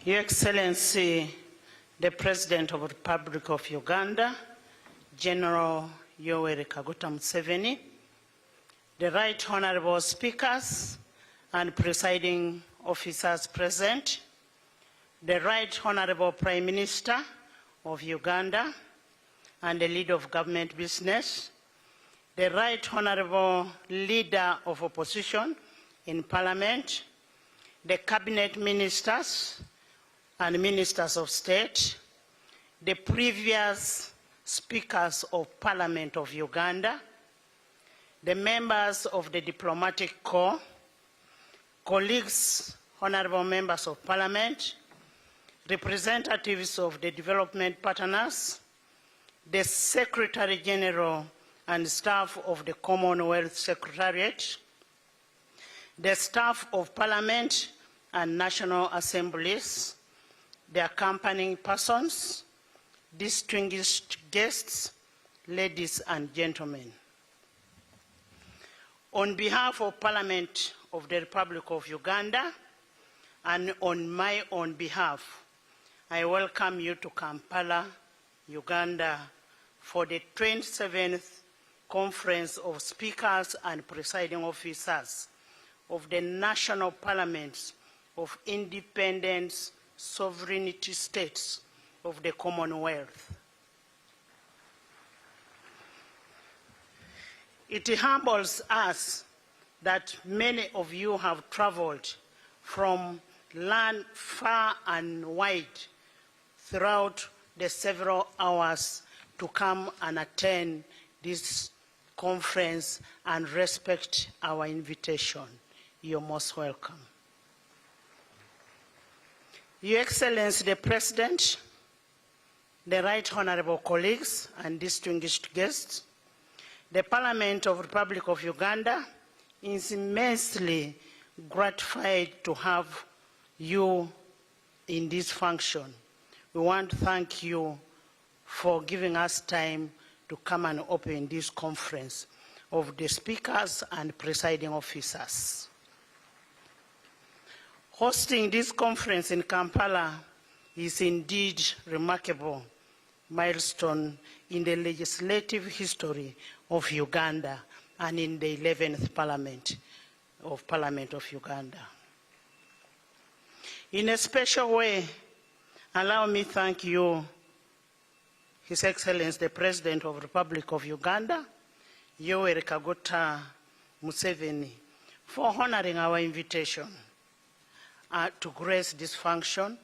Your Excellency, the President of the Republic of Uganda, General Yoweri Kaguta Museveni, the Right Honorable Speakers and presiding officers present, the Right Honorable Prime Minister of Uganda and the Leader of Government Business, the Right Honorable Leader of Opposition in Parliament, the Cabinet Ministers and Ministers of State, the previous Speakers of Parliament of Uganda, the members of the Diplomatic Corps, colleagues, Honorable Members of Parliament, representatives of the development partners, the Secretary General and staff of the Commonwealth Secretariat, the staff of Parliament and National Assemblies, the accompanying persons, distinguished guests, ladies and gentlemen. On behalf of Parliament of the Republic of Uganda and on my own behalf, I welcome you to Kampala, Uganda, for the 27th Conference of Speakers and Presiding Officers of the National Parliaments of Independent Sovereignty States of the Commonwealth. It humbles us that many of you have traveled from land far and wide throughout the several hours to come and attend this conference and respect our invitation. You're most welcome. Your Excellency the President, the Right Honorable colleagues and distinguished guests, the Parliament of the Republic of Uganda is immensely gratified to have you in this function. We want to thank you for giving us time to come and open this conference of the speakers and presiding officers. Hosting this conference in Kampala is indeed a remarkable milestone in the legislative history of Uganda and in the 11th Parliament of Uganda. In a special way, allow me to thank you, His Excellency the President of the Republic of Uganda, Yoweri Kaguta Museveni, for honoring our invitation to grace this function,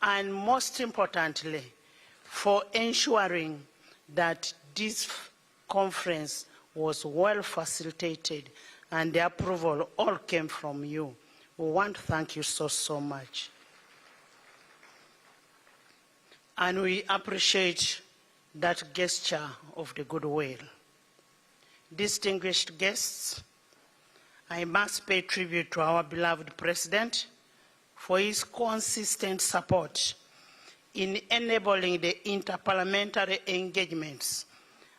and most importantly, for ensuring that this conference was well facilitated and the approval all came from you. We want to thank you so much. And we appreciate that gesture of the goodwill. Distinguished guests, I must pay tribute to our beloved President for his consistent support in enabling the interparliamentary engagements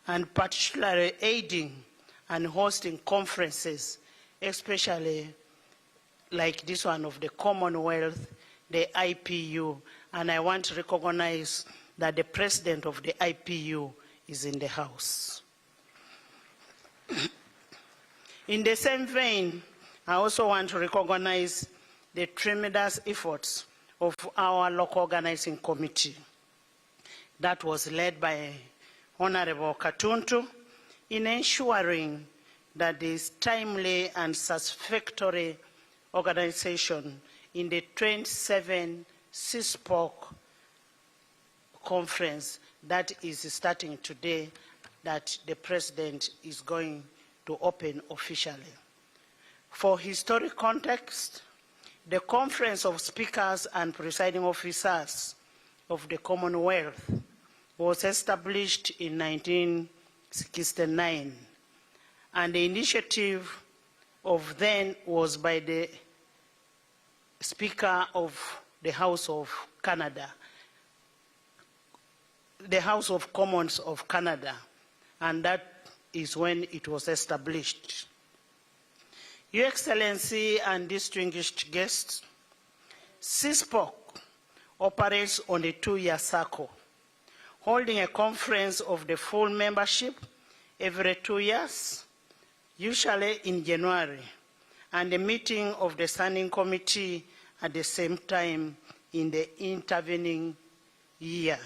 and particularly aiding and hosting conferences, especially like this one of the Commonwealth, the IPU, and I want to recognize that the President of the IPU is in the House. In the same vein, I also want to recognize the tremendous efforts of our local organizing committee that was led by Honorable Katuntu in ensuring that there is timely and satisfactory organization in the 27th CISPOC conference that is starting today, that the President is going to open officially. For historic context, the Conference of Speakers and Presiding Officers of the Commonwealth was established in 1969, and the initiative of then was by the Speaker of the House of Canada, the House of Commons of Canada, and that is when it was established. Your Excellency and distinguished guests, CISPOC operates on a 2-year cycle, holding a conference of the full membership every 2 years, usually in January, and a meeting of the standing committee at the same time in the intervening year.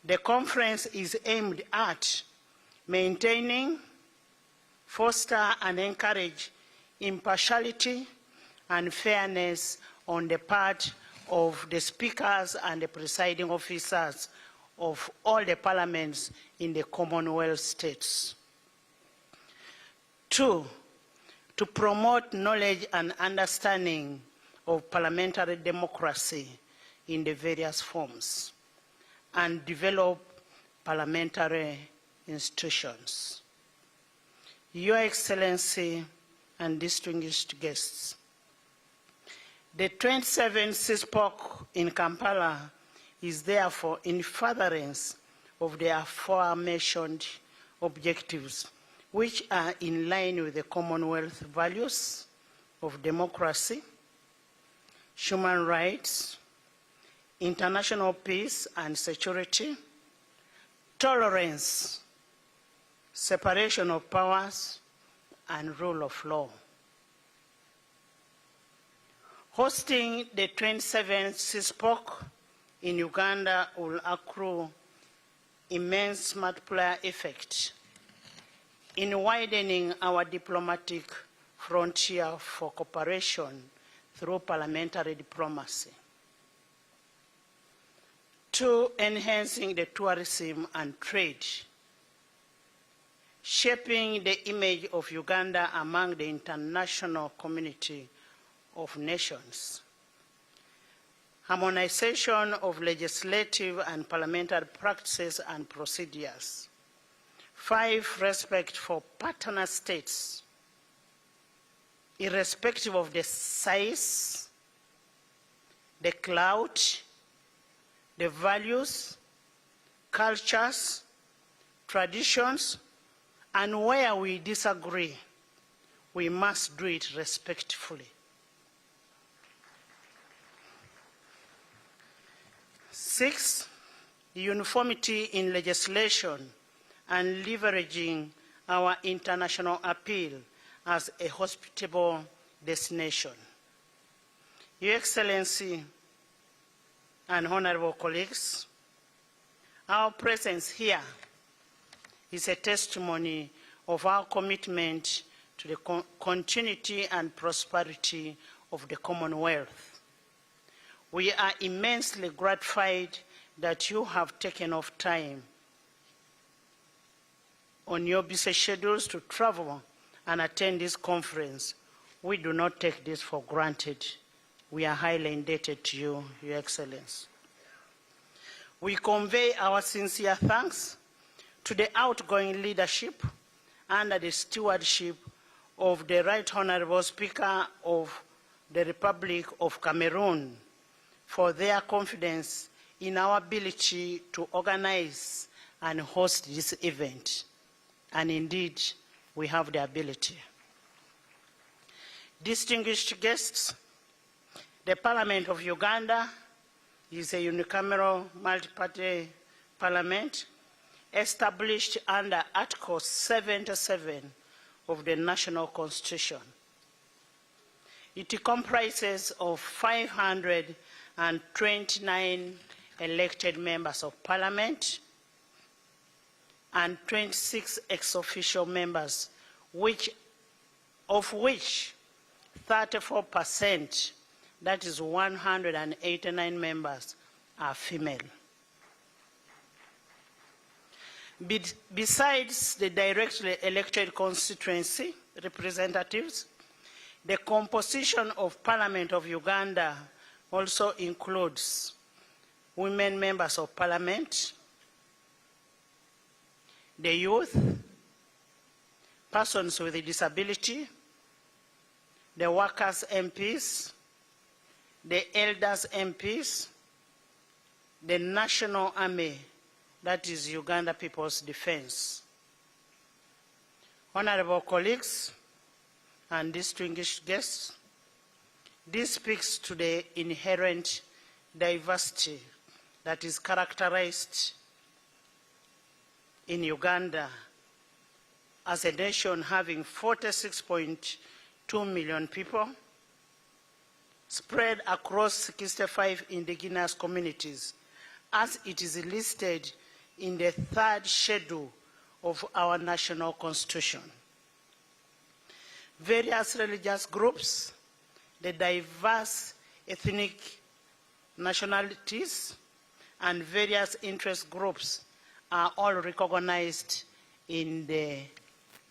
The conference is aimed at maintaining, foster, and encourage impartiality and fairness on the part of the speakers and the presiding officers of all the parliaments in the Commonwealth states. 2, to promote knowledge and understanding of parliamentary democracy in the various forms and develop parliamentary institutions. Your Excellency and distinguished guests, the 27th CISPOC in Kampala is therefore in furtherance of the aforementioned objectives, which are in line with the Commonwealth values of democracy, human rights, international peace and security, tolerance, separation of powers, and rule of law. Hosting the 27th CISPOC in Uganda will accrue immense multiplier effect in widening our diplomatic frontier for cooperation through parliamentary diplomacy, 2, enhancing the tourism and trade, shaping the image of Uganda among the international community of nations, harmonization of legislative and parliamentary practices and procedures, 5, respect for partner states, irrespective of the size, the clout, the values, cultures, traditions, and where we disagree, we must do it respectfully. 6, uniformity in legislation and leveraging our international appeal as a hospitable destination. Your Excellency and honorable colleagues, our presence here is a testimony of our commitment to the continuity and prosperity of the Commonwealth. We are immensely gratified that you have taken off time on your busy schedules to travel and attend this conference. We do not take this for granted. We are highly indebted to you, Your Excellency. We convey our sincere thanks to the outgoing leadership under the stewardship of the Right Honorable Speaker of the Republic of Cameroon for their confidence in our ability to organize and host this event. And indeed, we have the ability. Distinguished guests, the Parliament of Uganda is a unicameral multi-party parliament established under Article 77 of the National Constitution. It comprises of 529 elected members of Parliament and 26 ex-officio members, of which 34%, that is 189 members, are female. Besides the directly elected constituency representatives, the composition of Parliament of Uganda also includes women members of Parliament, the youth, persons with a disability, the workers' MPs, the elders' MPs, the National Army, that is Uganda People's Defense. Honorable colleagues and distinguished guests, this speaks to the inherent diversity that is characterized in Uganda as a nation having 46.2 million people, spread across 65 indigenous communities, as it is listed in the 3rd schedule of our national constitution. Various religious groups, the diverse ethnic nationalities, and various interest groups are all recognized in the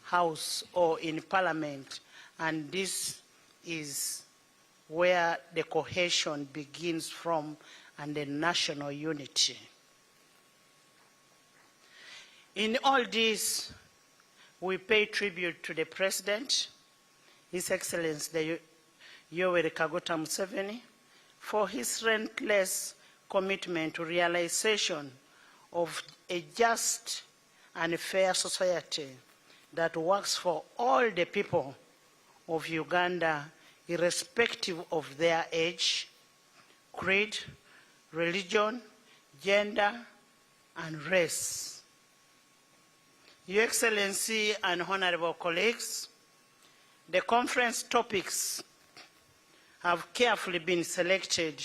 House or in Parliament, and this is where the cohesion begins from and the national unity. In all this, we pay tribute to the President, His Excellency Yoweri Kaguta Museveni, for his relentless commitment to realization of a just and fair society that works for all the people of Uganda, irrespective of their age, creed, religion, gender, and race. Your Excellency and honorable colleagues, the conference topics have carefully been selected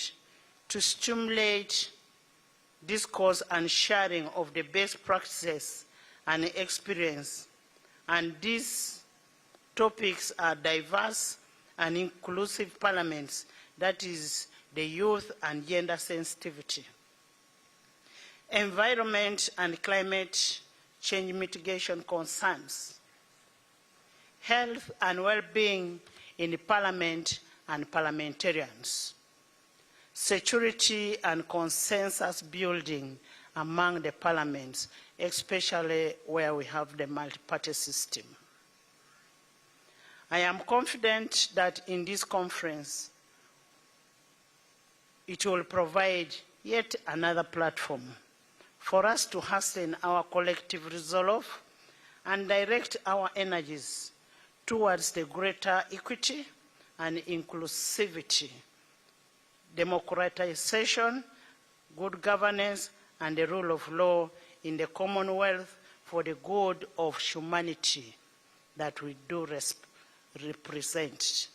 to stimulate discourse and sharing of the best practices and experience, and these topics are diverse and inclusive parliaments, that is, the youth and gender sensitivity, environment and climate change mitigation concerns, health and well-being in the parliament and parliamentarians, security and consensus building among the parliaments, especially where we have the multi-party system. I am confident that in this conference, it will provide yet another platform for us to hasten our collective resolve and direct our energies towards the greater equity and inclusivity, democratization, good governance, and the rule of law in the commonwealth for the good of humanity that we do represent.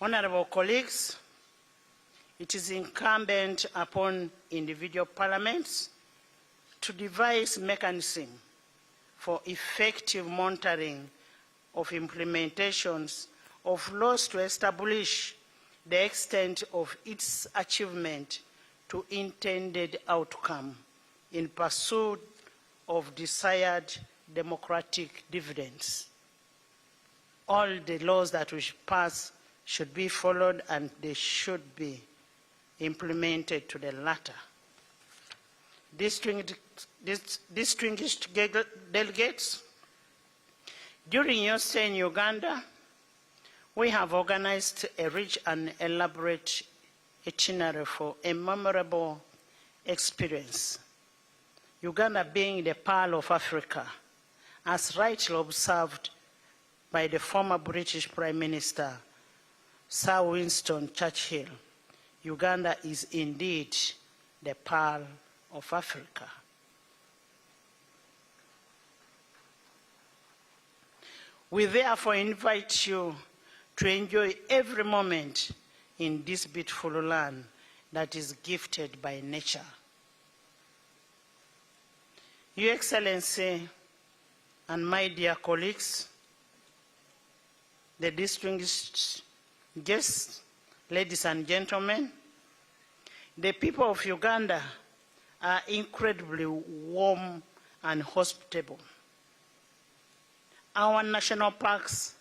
Honorable colleagues, it is incumbent upon individual parliaments to devise mechanisms for effective monitoring of implementations of laws to establish the extent of its achievement to intended outcome in pursuit of desired democratic dividends. All the laws that we pass should be followed, and they should be implemented to the latter. Distinguished delegates, during your stay in Uganda, we have organized a rich and elaborate itinerary for a memorable experience. Uganda being the Pearl of Africa, as rightly observed by the former British Prime Minister, Sir Winston Churchill, Uganda is indeed the Pearl of Africa. We therefore invite you to enjoy every moment in this beautiful land that is gifted by nature. Your Excellency and my dear colleagues, the distinguished guests, ladies and gentlemen, the people of Uganda are incredibly warm and hospitable. Our national parks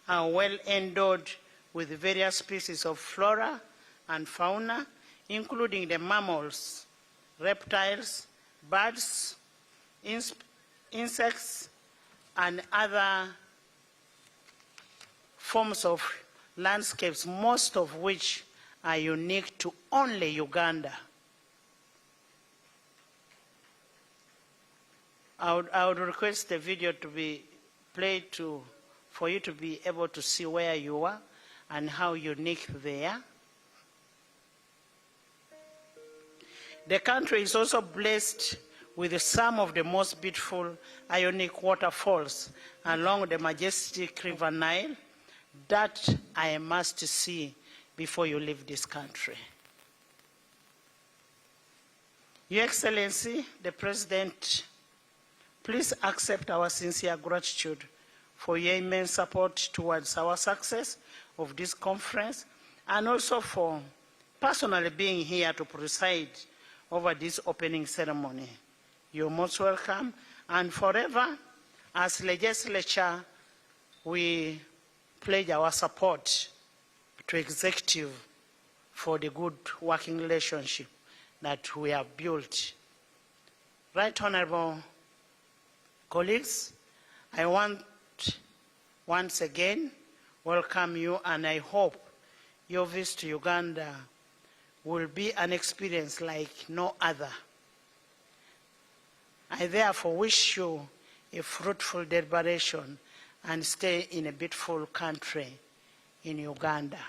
are well endowed with various species of flora and fauna, including the mammals, reptiles, birds, insects, and other forms of landscapes, most of which are unique to only Uganda. I would request the video to be played for you to be able to see where you are and how unique they are. The country is also blessed with some of the most beautiful ionic waterfalls along the majestic River Nile that I must see before you leave this country. Your Excellency, the President, please accept our sincere gratitude for your immense support towards our success of this conference, and also for personally being here to preside over this opening ceremony. You're most welcome, and forever, as legislature, we pledge our support to executive for the good working relationship that we have built. Right Honorable colleagues, I want once again welcome you, and I hope your visit to Uganda will be an experience like no other. I therefore wish you a fruitful deliberation and stay in a beautiful country in Uganda.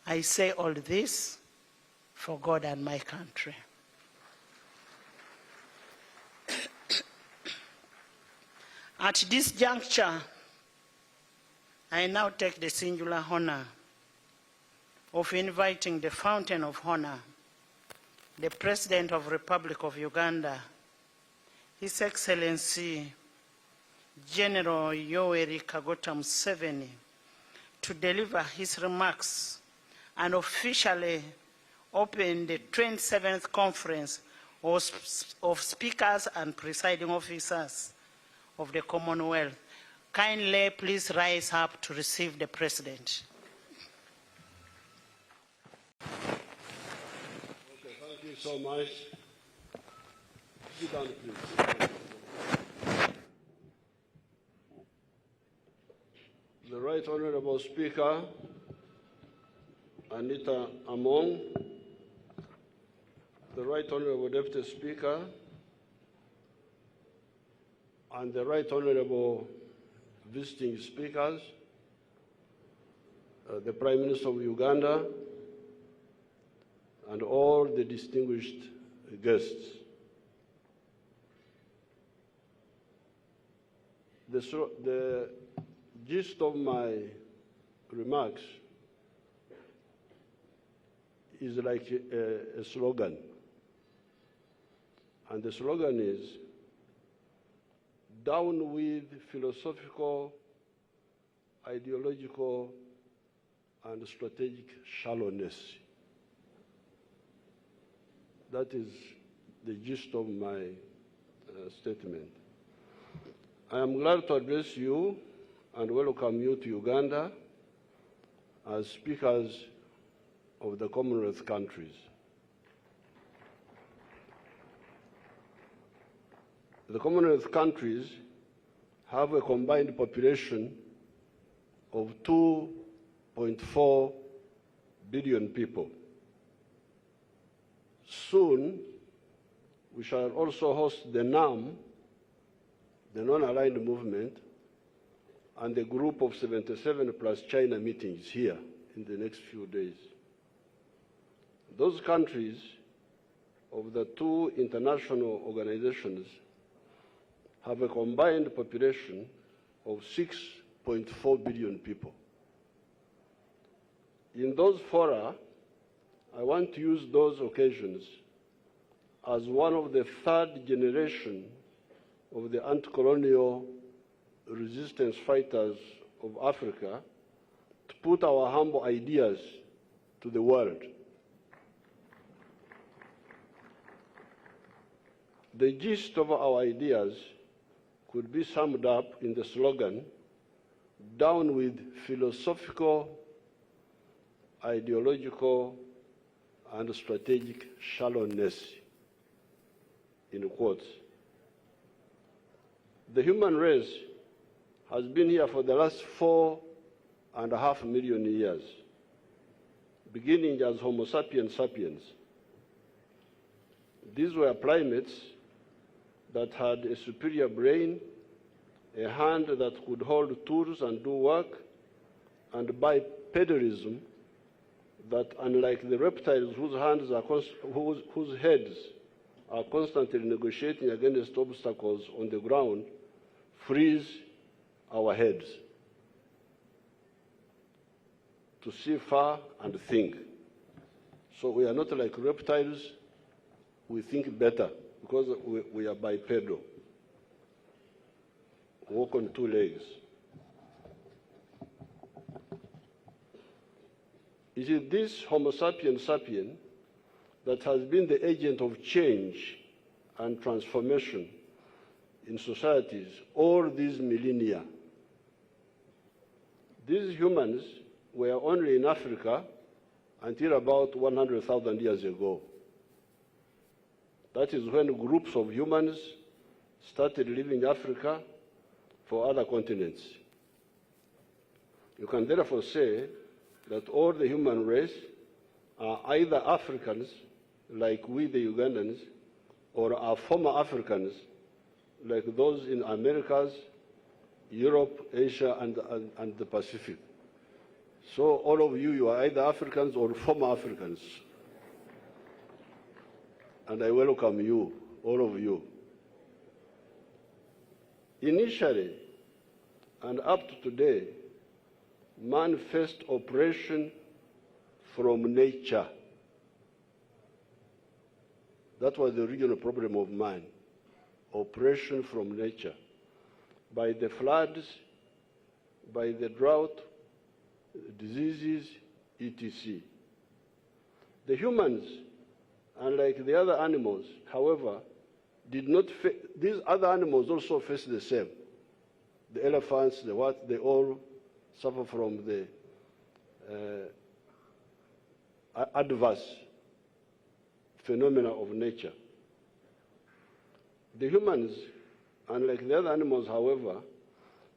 I say all this for God and my country. At this juncture, I now take the singular honor of inviting the Fountain of Honor, the President of the Republic of Uganda, His Excellency General Yoweri Kaguta Museveni, to deliver his remarks and officially open the 27th Conference of Speakers and Presiding Officers of the Commonwealth. Kindly please rise up to receive the President. Okay, thank you so much. Sit down, please. The Right Honourable Speaker, Anita Among, the Right Honourable Deputy Speaker, and the Right Honourable visiting speakers, the Prime Minister of Uganda, and all the distinguished guests. The gist of my remarks is like a slogan. And the slogan is, down with philosophical, ideological, and strategic shallowness. That is the gist of my statement. I am glad to address you and welcome you to Uganda as speakers of the Commonwealth countries. The Commonwealth countries have a combined population of 2.4 billion people. Soon, we shall also host the NAM, the Non-Aligned Movement, and a group of 77 plus China meetings here in the next few days. Those countries of the two international organizations have a combined population of 6.4 billion people. In those fora, I want to use those occasions as one of the third generation of the anti-colonial resistance fighters of Africa to put our humble ideas to the world. The gist of our ideas could be summed up in the slogan, down with philosophical, ideological, and strategic shallowness, in quotes. The human race has been here for the last 4.5 million years, beginning as Homo sapiens sapiens. These were primates that had a superior brain, a hand that could hold tools and do work, and bipedalism, that unlike the reptiles whose heads are constantly negotiating against obstacles on the ground, frees our heads to see far and think. So we are not like reptiles, we think better because we are bipedal, walk on two legs. It is this Homo sapiens sapien that has been the agent of change and transformation in societies all these millennia. These humans were only in Africa until about 100,000 years ago. That is when groups of humans started leaving Africa for other continents. You can therefore say that all the human race are either Africans, like we the Ugandans, or are former Africans, like those in Americas, Europe, Asia, and the Pacific. So all of you, you are either Africans or former Africans. And I welcome you, all of you. Initially, and up to today, man faced oppression from nature. That was the original problem of man, oppression from nature, by the floods, by the drought, diseases, etc. The humans, unlike the other animals, however, did not these other animals also face the same. The elephants, the what, they all suffer from the adverse phenomena of nature. The humans, unlike the other animals, however,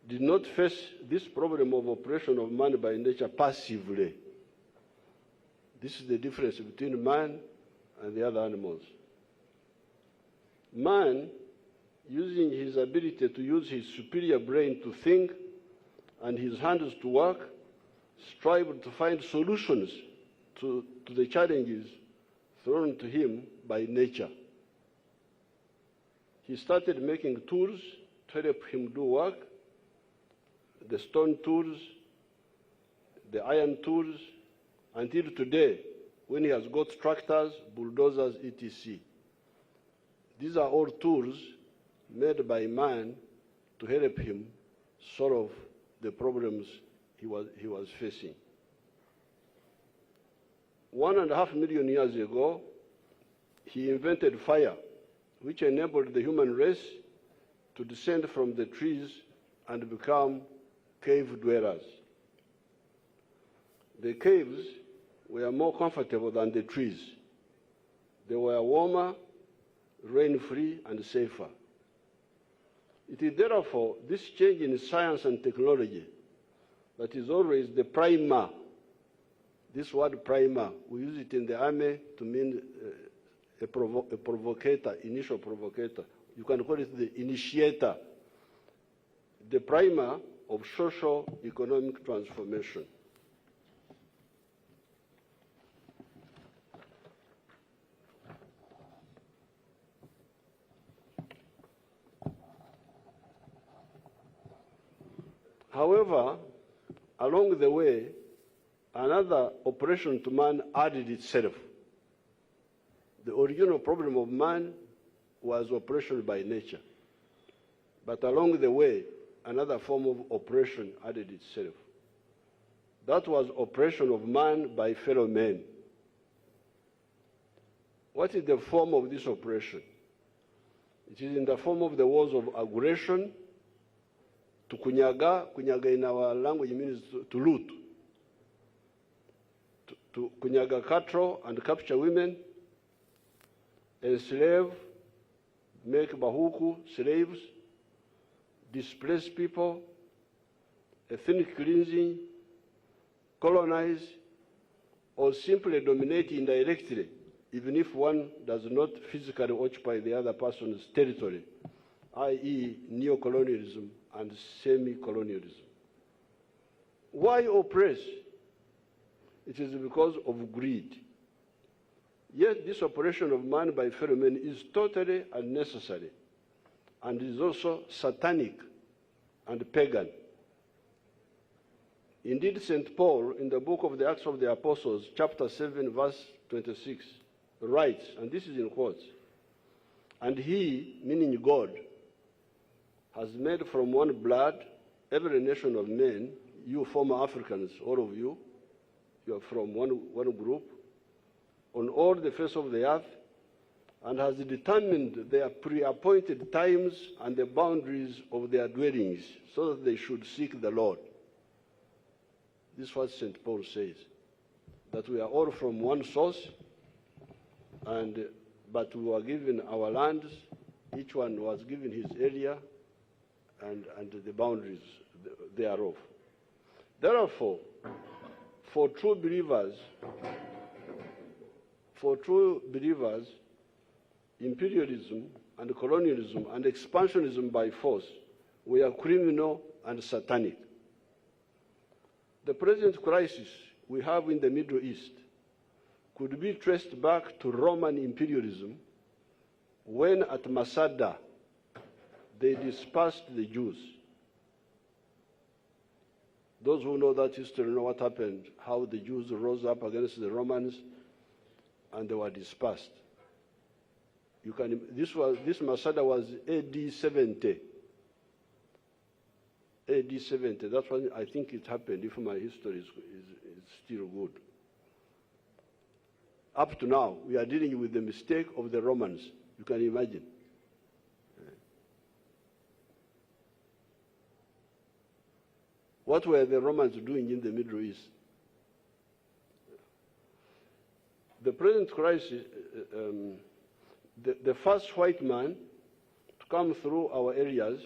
did not face this problem of oppression of man by nature passively. This is the difference between man and the other animals. Man, using his ability to use his superior brain to think and his hands to work, strived to find solutions to the challenges thrown to him by nature. He started making tools to help him do work, the stone tools, the iron tools, until today, when he has got tractors, bulldozers, etc. These are all tools made by man to help him solve the problems he was facing. 1.5 million years ago, he invented fire, which enabled the human race to descend from the trees and become cave dwellers. The caves were more comfortable than the trees. They were warmer, rain-free, and safer. It is therefore this change in science and technology that is always the primer. This word primer, we use it in the army to mean a provocator, initial provocator. You can call it the initiator, the primer of social economic transformation. However, along the way, another oppression to man added itself. The original problem of man was oppression by nature. But along the way, another form of oppression added itself. That was oppression of man by fellow men. What is the form of this oppression? It is in the form of the wars of aggression. To kunyaga, kunyaga in our language means to loot. To kunyaga cattle and capture women, enslave, make bahuku, slaves, displace people, ethnic cleansing, colonize, or simply dominate indirectly, even if one does not physically occupy the other person's territory, i.e. neocolonialism and semi-colonialism. Why oppress it is because of greed. Yet this operation of man by fellow men is totally unnecessary and is also satanic and pagan. Indeed, St. Paul, in the book of the Acts of the Apostles, chapter 7, verse 26, writes, and this is in quotes, "And he," meaning God, "has made from one blood every nation of men," you former Africans, all of you, you are from one group, "on all the face of the earth, and has determined their pre-appointed times and the boundaries of their dwellings, so that they should seek the Lord." This is what St. Paul says, that we are all from one source, but we were given our lands, each one was given his area and the boundaries thereof. Therefore, for true believers, imperialism and colonialism and expansionism by force were criminal and satanic. The present crisis we have in the Middle East could be traced back to Roman imperialism, when at Masada they dispersed the Jews. Those who know that history know what happened, how the Jews rose up against the Romans and they were dispersed. This Masada was AD 70. AD 70, that's when I think it happened, if my history is still good. Up to now, we are dealing with the mistake of the Romans, you can imagine. What were the Romans doing in the Middle East? The present crisis, the first white man to come through our areas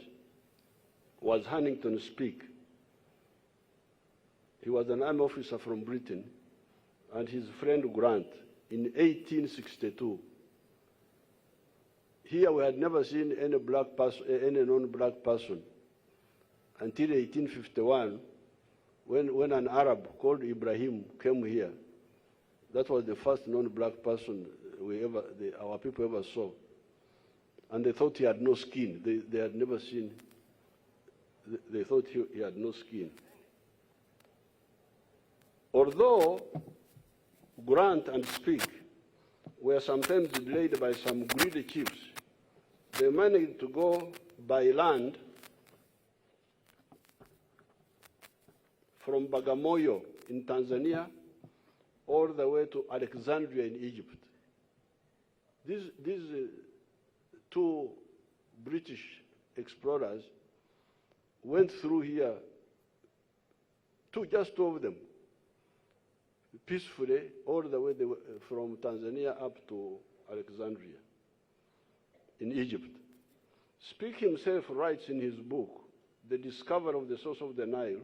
was Huntington Speke. He was an army officer from Britain, and his friend Grant in 1862. Here we had never seen any non-black person until 1851, when an Arab called Ibrahim came here. That was the first non-black person our people ever saw. And they thought he had no skin. They had never seen, they thought he had no skin. Although Grant and Speke were sometimes delayed by some greedy chiefs, they managed to go by land from Bagamoyo in Tanzania all the way to Alexandria in Egypt. These two British explorers went through here, just two of them, peacefully, all the way from Tanzania up to Alexandria in Egypt. Speke himself writes in his book, The Discovery of the Source of the Nile,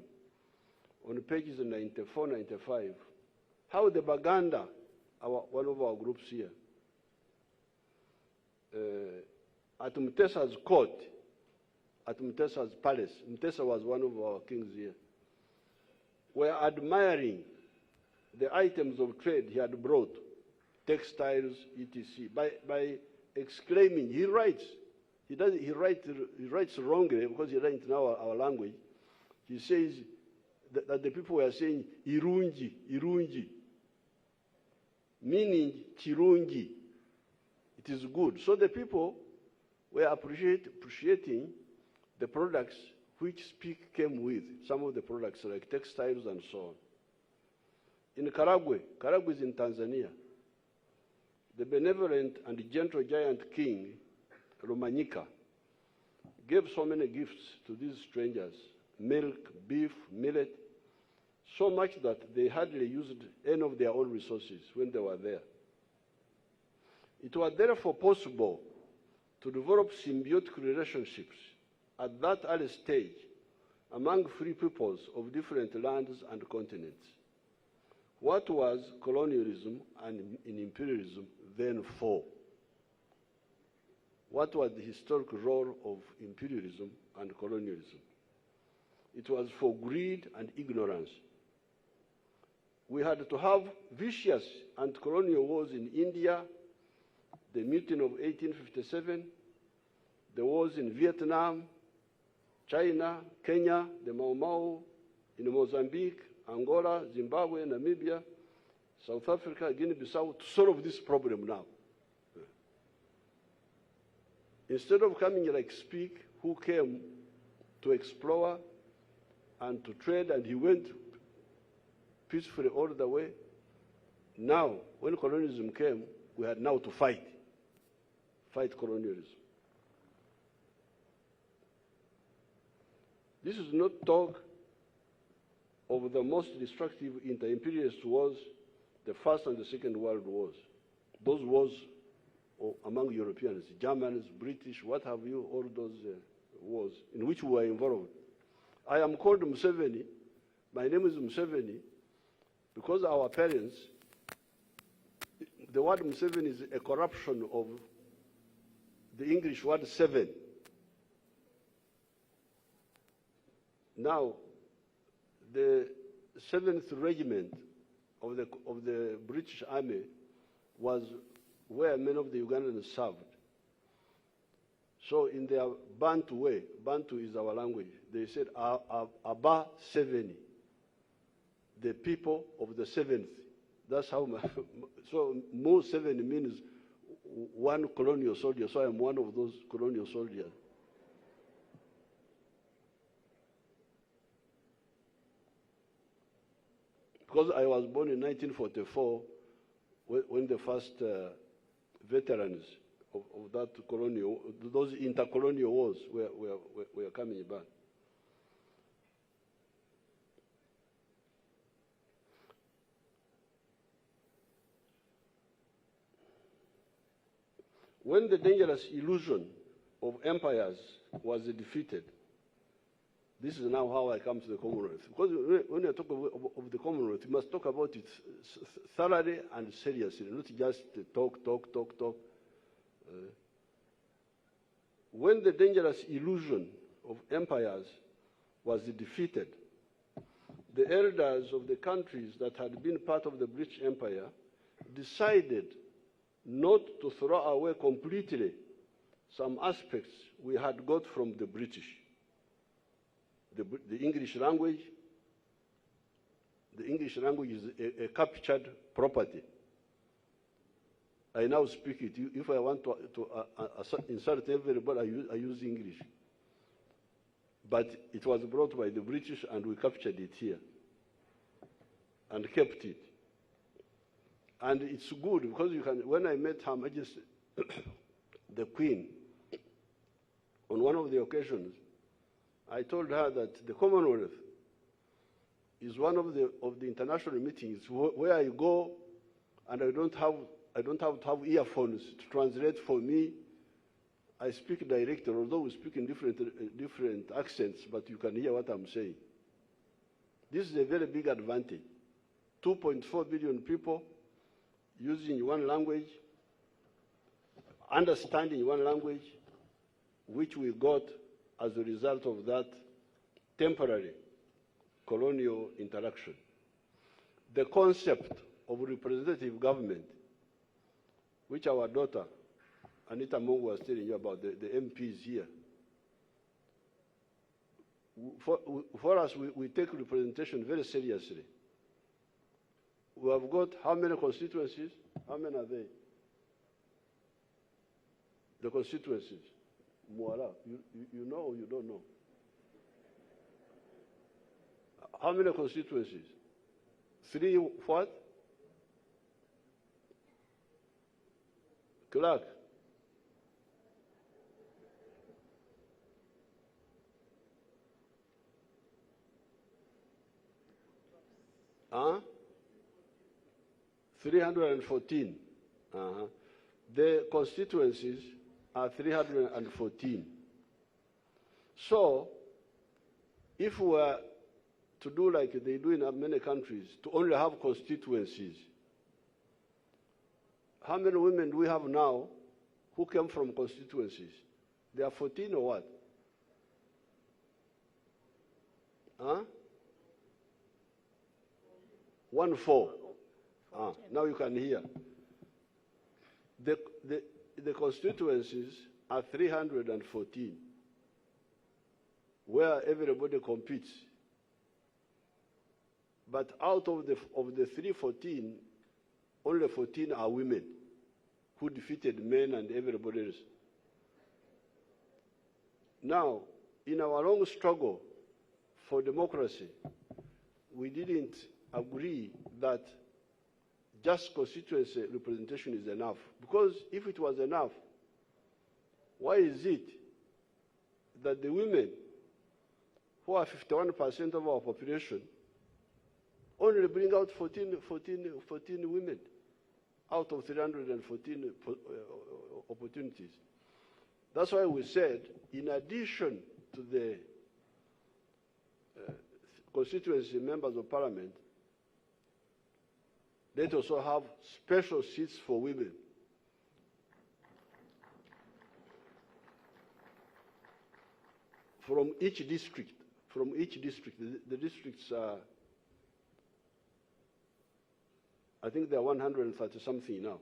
on pages 94, 95, how the Baganda, one of our groups here, at Mtesa's court, at Mtesa's palace, Mtesa was one of our kings here, were admiring the items of trade he had brought, textiles, etc., by exclaiming. He writes wrongly because he writes in our language. He says that the people were saying irungi, irungi, meaning chirungi. It is good. So the people were appreciating the products which Speke came with, some of the products like textiles and so on. In Karagwe is in Tanzania, the benevolent and gentle giant king, Romanyika, gave so many gifts to these strangers, milk, beef, millet, so much that they hardly used any of their own resources when they were there. It was therefore possible to develop symbiotic relationships at that early stage among free peoples of different lands and continents. What was colonialism and imperialism then for? What was the historical role of imperialism and colonialism? It was for greed and ignorance. We had to have vicious anti-colonial wars in India, the mutiny of 1857, the wars in Vietnam, China, Kenya, the Mau Mau, in Mozambique, Angola, Zimbabwe, Namibia, South Africa, Guinea-Bissau, to solve this problem now. Instead of coming like Speak, who came to explore and to trade, and he went peacefully all the way. Now, when colonialism came, we had now to fight colonialism. This is not talk of the most destructive inter-imperialist wars, the First and the Second World Wars. Those wars among Europeans, Germans, British, what have you, all those wars in which we were involved. I am called Museveni. My name is Museveni because our parents, the word Museveni is a corruption of the English word seven. Now, the 7th Regiment of the British Army was where many of the Ugandans served. So in their Bantu way, Bantu is our language, they said, Aba Seveni, the people of the 7th. That's how, so Mo 7 means one colonial soldier, so I'm one of those colonial soldiers. Because I was born in 1944, when the first veterans of that colonial, those intercolonial wars were coming back. When the dangerous illusion of empires was defeated, this is now how I come to the Commonwealth. Because when you talk of the Commonwealth, you must talk about it thoroughly and seriously, not just talk. When the dangerous illusion of empires was defeated, the elders of the countries that had been part of the British Empire decided not to throw away completely some aspects we had got from the British. The English language. The English language is a captured property. I now speak it. If I want to insult everybody, I use English. But it was brought by the British and we captured it here and kept it. And it's good because you can, when I met Her Majesty, the Queen, on one of the occasions, I told her that the Commonwealth is one of the international meetings where I go and I don't have to have earphones to translate for me. I speak directly, although we speak in different accents, but you can hear what I'm saying. This is a very big advantage. 2.4 billion people using one language, understanding one language, which we got as a result of that temporary colonial interaction. The concept of representative government, which our daughter, Anita Mungu, was telling you about, the MPs here. For us, we take representation very seriously. We have got how many constituencies? How many are they? The constituencies. Muara, you know or you don't know? How many constituencies? 3 what? Clark. Huh? 314. The constituencies are 314. So, if we were to do like they do in many countries, to only have constituencies, how many women do we have now who came from constituencies? They are 14 or what? Huh? 1-4. Now you can hear. The constituencies are 314, where everybody competes. But out of the 314, only 14 are women who defeated men and everybody else. Now, in our long struggle for democracy, we didn't agree that just constituency representation is enough. Because if it was enough, why is it that the women, who are 51% of our population, only bring out 14 women out of 314 opportunities? That's why we said, in addition to the constituency members of parliament, let also have special seats for women. From each district, the districts are, I think there are 130 something now.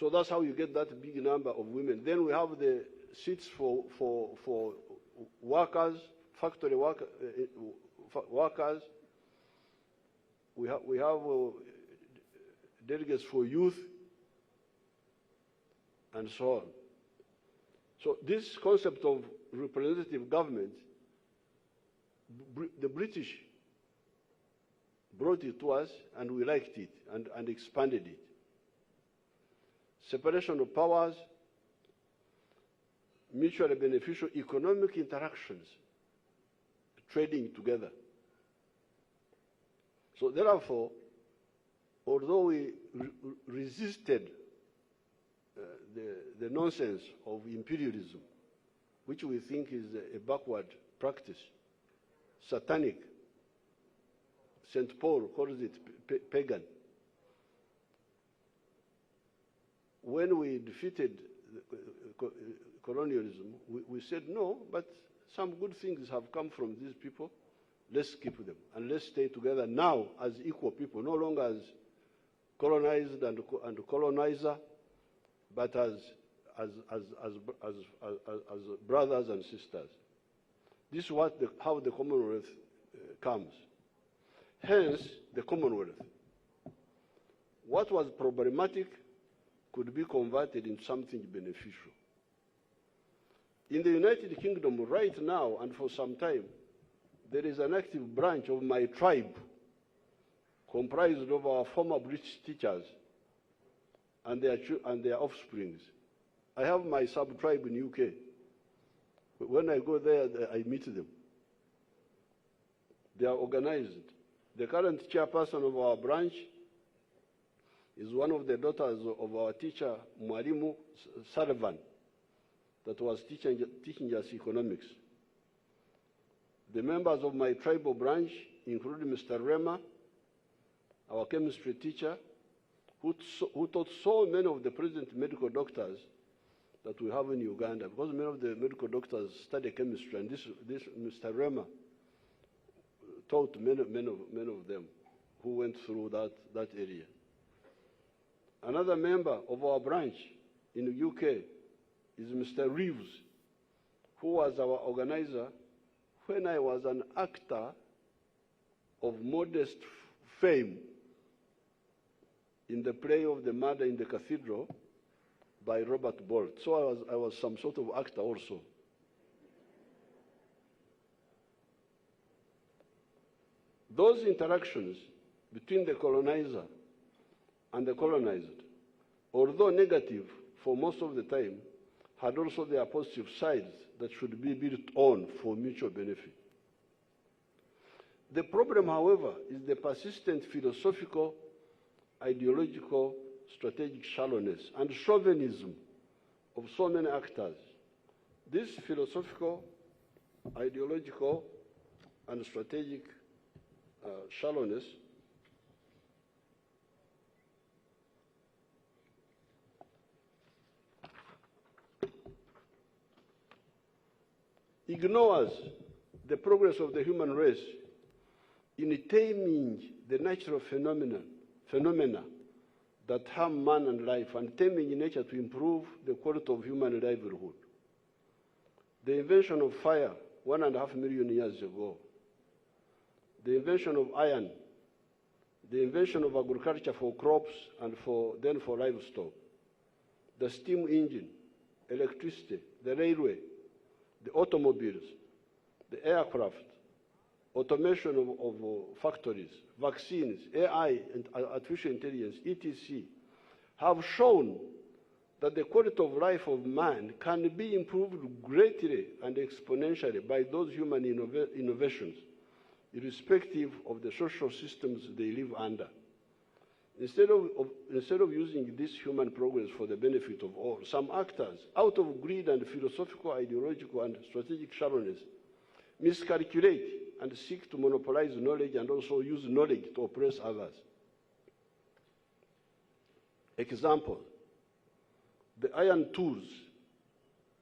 So that's how you get that big number of women. Then we have the seats for workers, factory workers. We have delegates for youth, and so on. So this concept of representative government, the British brought it to us, and we liked it and expanded it. Separation of powers, mutually beneficial economic interactions, trading together. So therefore, although we resisted the nonsense of imperialism, which we think is a backward practice, satanic, St. Paul calls it pagan. When we defeated colonialism, we said no, but some good things have come from these people. Let's keep them and let's stay together now as equal people, no longer as colonized and colonizer, but as brothers and sisters. This is how the Commonwealth comes. Hence, the Commonwealth. What was problematic could be converted into something beneficial. In the United Kingdom right now and for some time, there is an active branch of my tribe comprised of our former British teachers and their offsprings. I have my sub-tribe in UK. When I go there, I meet them. They are organized. The current chairperson of our branch is one of the daughters of our teacher, Mwalimu Sullivan, that was teaching us economics. The members of my tribal branch include Mr. Rema, our chemistry teacher, who taught so many of the present medical doctors that we have in Uganda, because many of the medical doctors study chemistry, and this Mr. Rema taught many of them who went through that area. Another member of our branch in the UK is Mr. Reeves, who was our organizer when I was an actor of modest fame in the play of The Murder in the Cathedral by Robert Bolt. So I was some sort of actor also. Those interactions between the colonizer and the colonized, although negative for most of the time, had also their positive sides that should be built on for mutual benefit. The problem, however, is the persistent philosophical, ideological, strategic shallowness and chauvinism of so many actors. This philosophical, ideological, and strategic shallowness ignores the progress of the human race in taming the natural phenomena that harm man and life, and taming nature to improve the quality of human livelihood. The invention of fire 1.5 million years ago, the invention of iron, the invention of agriculture for crops and then for livestock, the steam engine, electricity, the railway, the automobiles, the aircraft, automation of factories, vaccines, AI and artificial intelligence, etc., have shown that the quality of life of man can be improved greatly and exponentially by those human innovations, irrespective of the social systems they live under. Instead of using this human progress for the benefit of all, some actors, out of greed and philosophical, ideological, and strategic shallowness, miscalculate and seek to monopolize knowledge and also use knowledge to oppress others. Example, the iron tools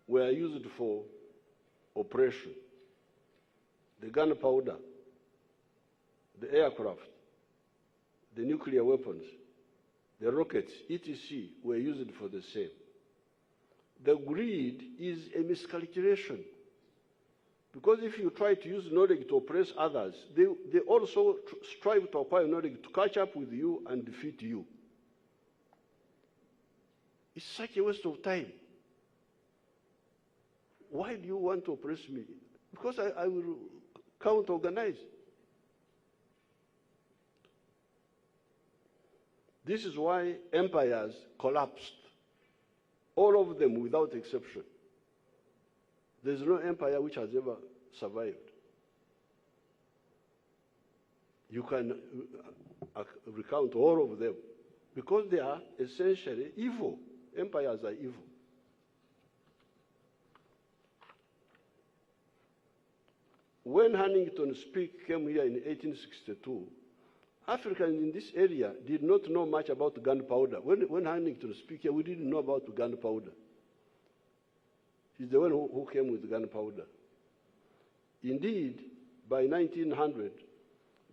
were used for oppression. The gunpowder, the aircraft, the nuclear weapons, the rockets, etc., were used for the same. The greed is a miscalculation. Because if you try to use knowledge to oppress others, they also strive to acquire knowledge to catch up with you and defeat you. It's such a waste of time. Why do you want to oppress me? Because I will counter-organize. This is why empires collapsed, all of them without exception. There's no empire which has ever survived. You can recount all of them because they are essentially evil. Empires are evil. When Huntington Speke came here in 1862, Africans in this area did not know much about gunpowder. When Huntington Speke here, we didn't know about gunpowder. He's the one who came with gunpowder. Indeed, by 1900,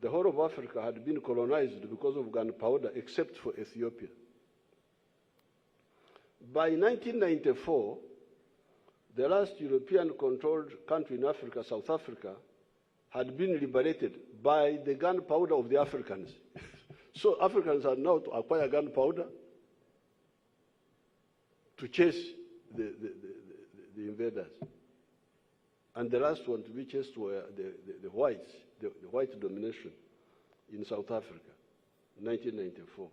the whole of Africa had been colonized because of gunpowder, except for Ethiopia. By 1994, the last European-controlled country in Africa, South Africa, had been liberated by the gunpowder of the Africans. So Africans are now to acquire gunpowder to chase the invaders. And the last one to be chased were the whites, the white domination in South Africa, 1994.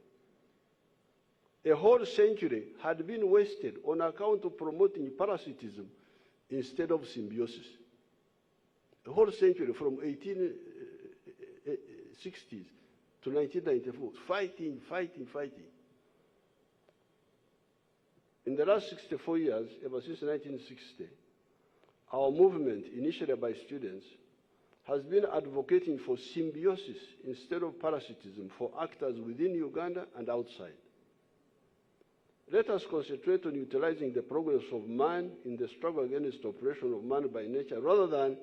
A whole century had been wasted on account of promoting parasitism instead of symbiosis. A whole century from 1860s to 1994, fighting. In the last 64 years, ever since 1960, our movement, initiated by students, has been advocating for symbiosis instead of parasitism for actors within Uganda and outside. Let us concentrate on utilizing the progress of man in the struggle against oppression of man by nature, rather than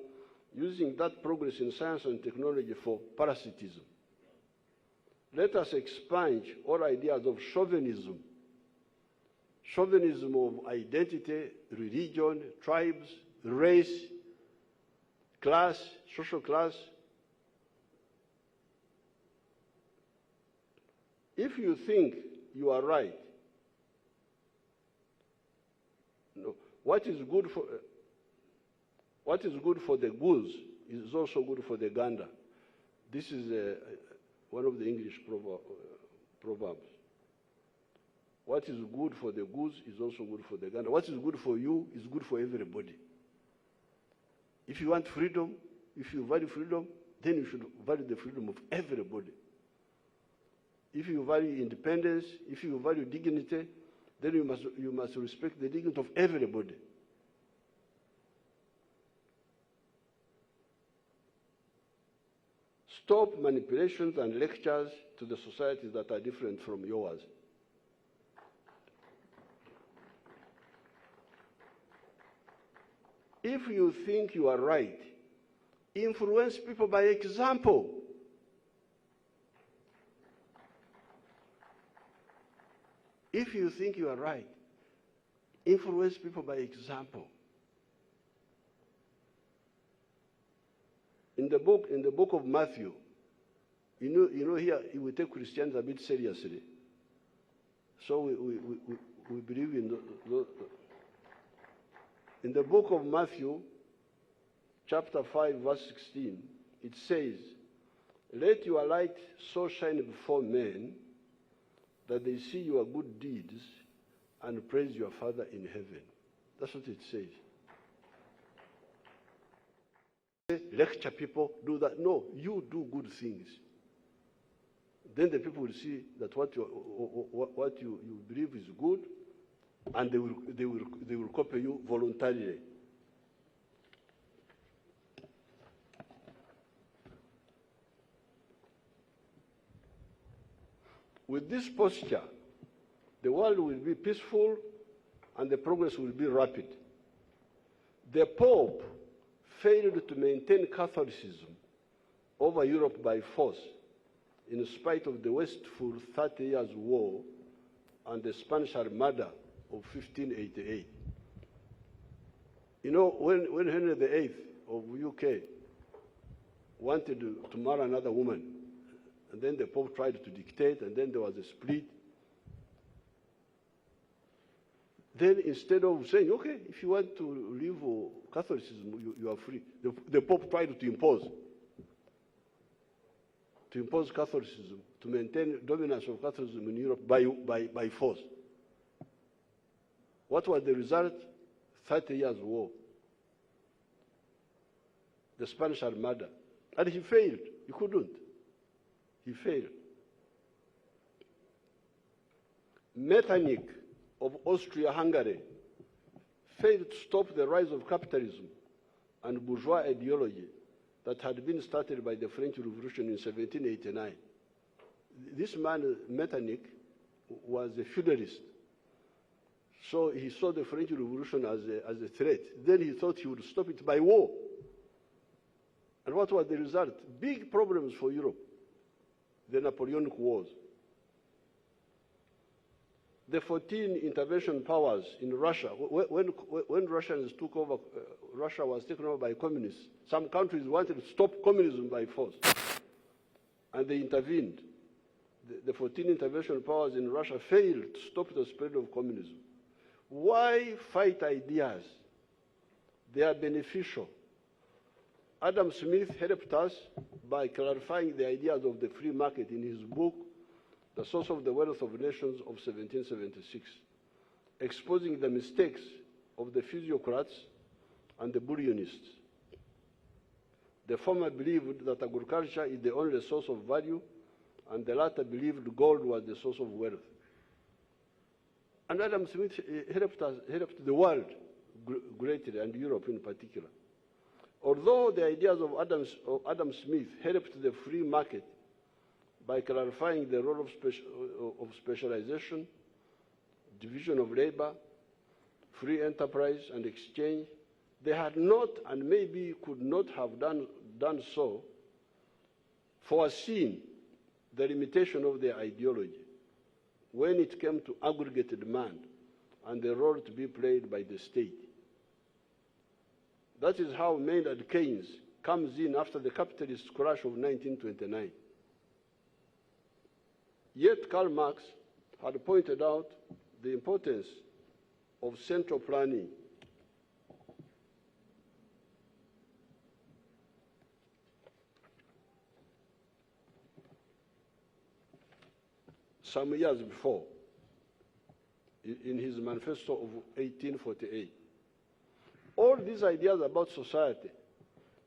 using that progress in science and technology for parasitism. Let us expunge all ideas of chauvinism of identity, religion, tribes, race, class, social class. If you think you are right, no, what is good for the goose is also good for the gander. This is one of the English proverbs. What is good for the goose is also good for the gander. What is good for you is good for everybody. If you want freedom, if you value freedom, then you should value the freedom of everybody. If you value independence, if you value dignity, then you must respect the dignity of everybody. Stop manipulations and lectures to the societies that are different from yours. If you think you are right, influence people by example. If you think you are right, influence people by example. In the book of Matthew, you know here we take Christians a bit seriously. So we believe in in the book of Matthew, chapter 5, verse 16, it says, "Let your light so shine before men that they see your good deeds and praise your Father in heaven." That's what it says. Lecture people, do that. No, you do good things. Then the people will see that what you believe is good, and they will copy you voluntarily. With this posture, the world will be peaceful and the progress will be rapid. The Pope failed to maintain Catholicism over Europe by force, in spite of the wasteful 30 Years' War and the Spanish Armada of 1588. You know, when Henry VIII of UK wanted to marry another woman, and then the Pope tried to dictate, and then there was a split. Then instead of saying, okay, if you want to leave Catholicism, you are free, the Pope tried to impose Catholicism, to maintain dominance of Catholicism in Europe by force. What was the result? 30 Years' War, the Spanish Armada. And he failed. He couldn't. He failed. Metternich of Austria-Hungary failed to stop the rise of capitalism and bourgeois ideology that had been started by the French Revolution in 1789. This man, Metternich, was a feudalist. So he saw the French Revolution as a threat. Then he thought he would stop it by war. And what was the result? Big problems for Europe. The Napoleonic Wars. The 14 intervention powers in Russia, when Russians took over, Russia was taken over by communists. Some countries wanted to stop communism by force, and they intervened. The 14 intervention powers in Russia failed to stop the spread of communism. Why fight ideas? They are beneficial. Adam Smith helped us by clarifying the ideas of the free market in his book, The Source of the Wealth of Nations of 1776, exposing the mistakes of the physiocrats and the bullionists. The former believed that agriculture is the only source of value, and the latter believed gold was the source of wealth. And Adam Smith helped the world greatly, and Europe in particular. Although the ideas of Adam Smith helped the free market by clarifying the role of specialization, division of labor, free enterprise and exchange, they had not, and maybe could not have done so, foreseen the limitation of their ideology when it came to aggregate demand and the role to be played by the state. That is how Maynard Keynes comes in after the capitalist crash of 1929. Yet Karl Marx had pointed out the importance of central planning. Some years before, in his manifesto of 1848. All these ideas about society,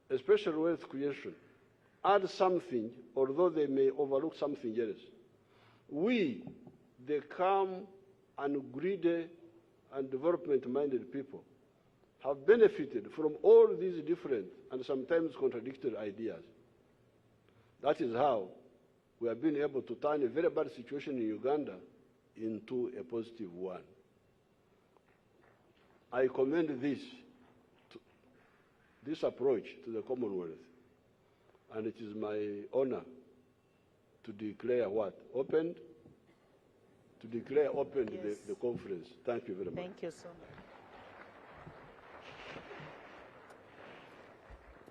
especially wealth creation, add something, although they may overlook something else. We, the calm and greedy and development-minded people, have benefited from all these different and sometimes contradictory ideas. That is how we have been able to turn a very bad situation in Uganda into a positive one. I commend this approach to the Commonwealth, and it is my honor to declare what? Opened to declare open Yes. the conference. Thank you very much. Thank you so much.